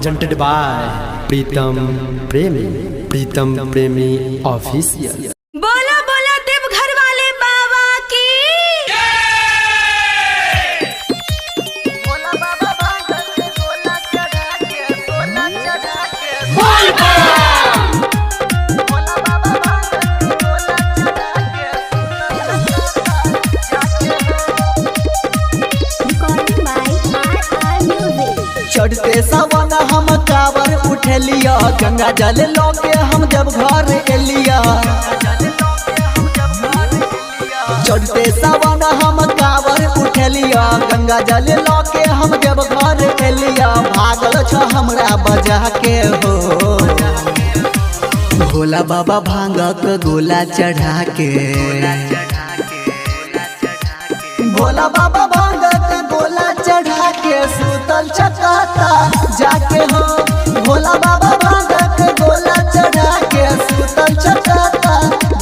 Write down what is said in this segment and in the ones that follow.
presented by प्रीतम प्रेमी official. बोला बोला देवघर वाले बाबा की। बोला बाबा भांगल के गोला चढ़ा के बोला बाबा भांगल के गोला चढ़ते सवन हम कावर उठलिया गंगा जल लोके हम जब घर एलिया। चढ़ते सवन हम कावर उठलिया गंगा जल लोके हम जब घर एलिया। भागल छ हमरा बजा के हो भोला बाबा भांगक गोला चढ़ा के। भोला बाबा भांगक गोला चढ़ा के सुतल चकाता जाके हो। भोला बाबा भांगक गोला चढ़ा के सुतल चकाता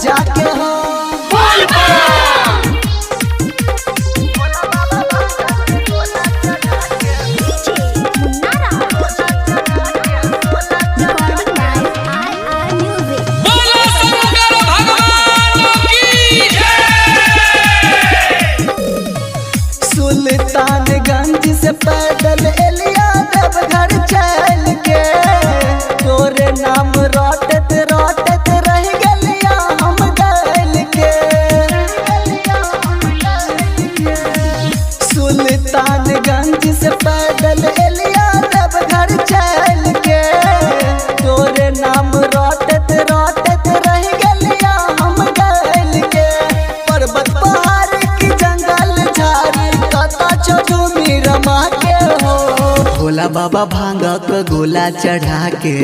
जाके हो। सुल्तानगंज से पैदल एलिया देवघर चल के। तोरे नाम रोटत रोटत रह गलिया हम गल के। सुल्तानगंज से पैदल एलिया देवघर चल के। तोरे नाम रोटत रोटत रह गलिया हम गल के। पर्वत पहाड़ की जंगल झाड़ी कता चौधरी रमा के हो। भोला बाबा भांगक गोला चढ़ा के।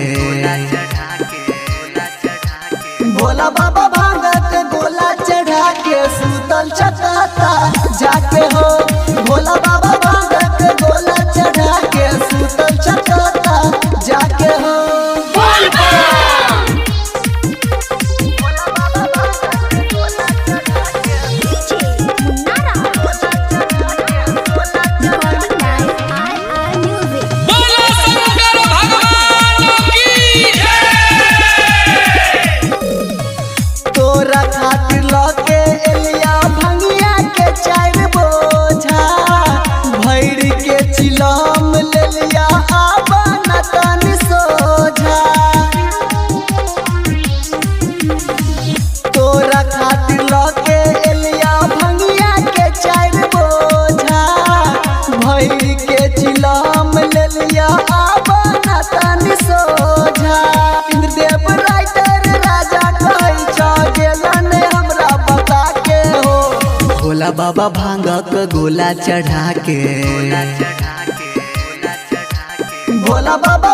भोला बाबा भांगक गोला चढ़ा के सुतल चकाता जाके हो। भोला बाबा भांगक गोला चढ़ा के सुतल चकाता जाके हो। तोरा खातिर लके एलिया भंगिया के चार बोझा। भैर के चिलम लेलिया आबा न तनी सोझा। तोरा खातिर लके एलिया भंगिया के चार बोझा। भैर के चिलम लेलिया आबा न तनी सोझा। इंद्रदेव राइटर राजा कहै छ गेलन हमरा बता के हो। भोला बाबा भांगक गोला चढ़ा के। भोला बाबा